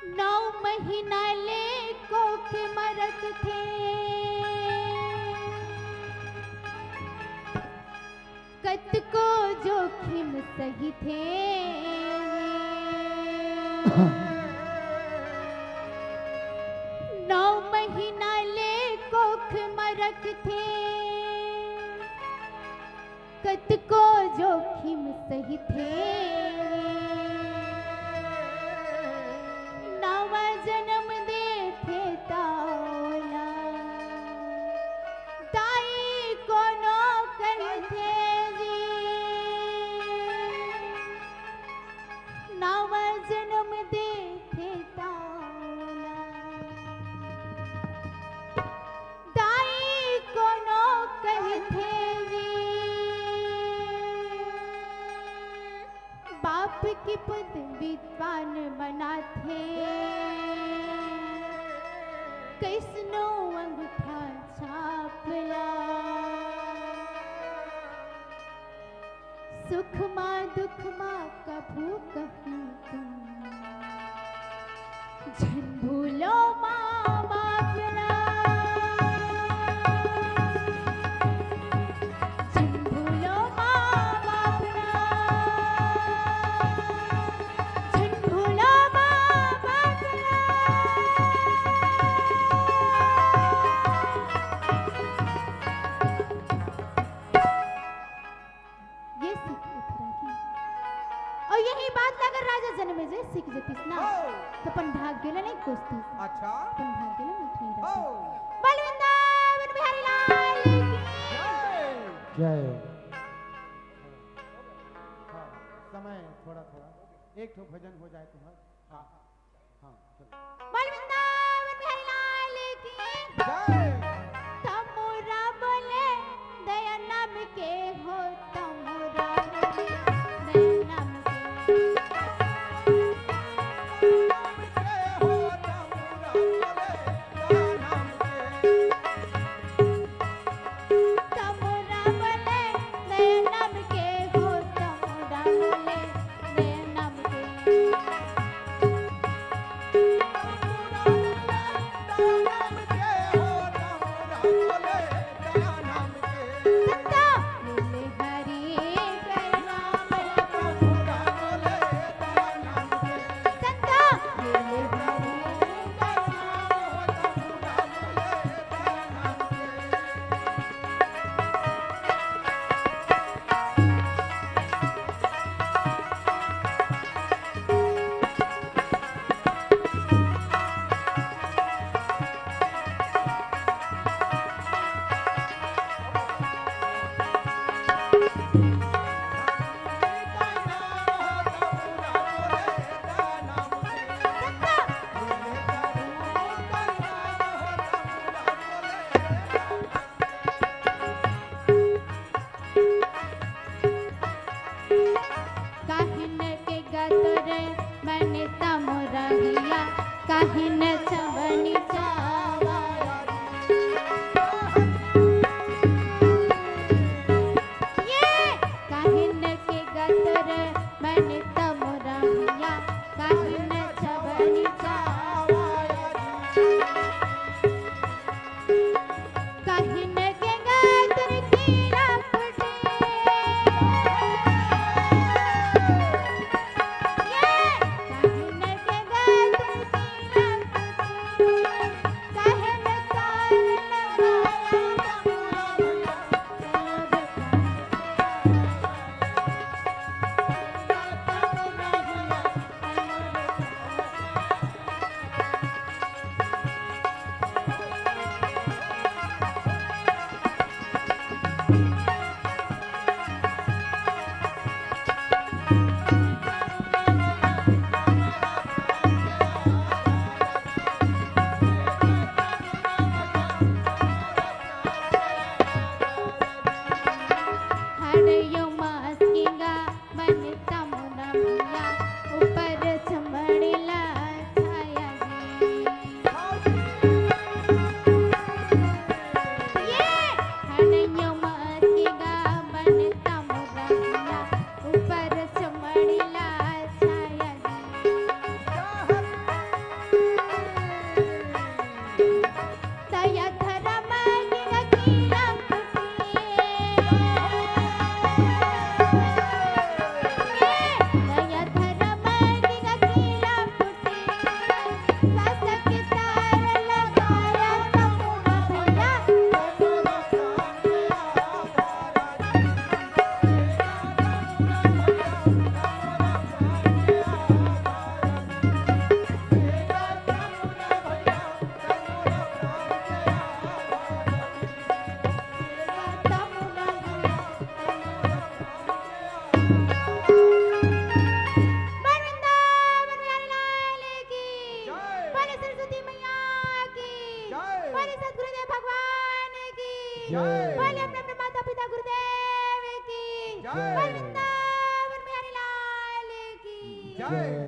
9 महीना ले कोख मरत थे, कत को जोखिम सही थे। 9 महीना ले कोख मरत थे, कत को जोखिम सही थे। नवा जन्म दे थे ताओला, दाई कोनो कहे थे जी। नवा जन्म दे थे ताओला, दाई कोनो कहे थे जी। बाप की पद विद्वान बना थे, कैसनो अंगूठा छापला। सुख माँ दुख माँ कभू कहूँ तुम, झन भूलो माँ बापला। झन भूलो माँ बापला, झन भूलो माँ बापला। ये सीख उतरा की, और यही बात अगर राजा जन्मे जे सीख जतीस ना, तो अपन भाग गेले नहीं कोसती। अच्छा अपन भाग गेले नहीं ठीक हो रहती। बलवृंदावन बिहारी लाल की जय। हाँ, समय थोड़ा थोड़ा एक ठो भजन हो जाए तुम्हारा। हाँ हाँ चलो बलवृंदावन बिहारी लाल की जय। तमोरा बोले दया नाम के हो, तमोरा बोले दया नाम के। तमोरा बोले दया नाम के हो, तमोरा बोले दया नाम के। संता बोले हरि कर नाम, संता बोले हरि कर काहिन के गतर मैंने तमोरा हिया, काहिन छवनी चावा। ये काहिन के गतर मैंने तमोरा हिया, काहिन छवनी चावा। काहिन के गतर की रपटे, ये काहिन के गतर की जय। बोले अपने अपने माता पिता गुरुदेव की जय। बोले वृंदावन बिहारी लाल की जय।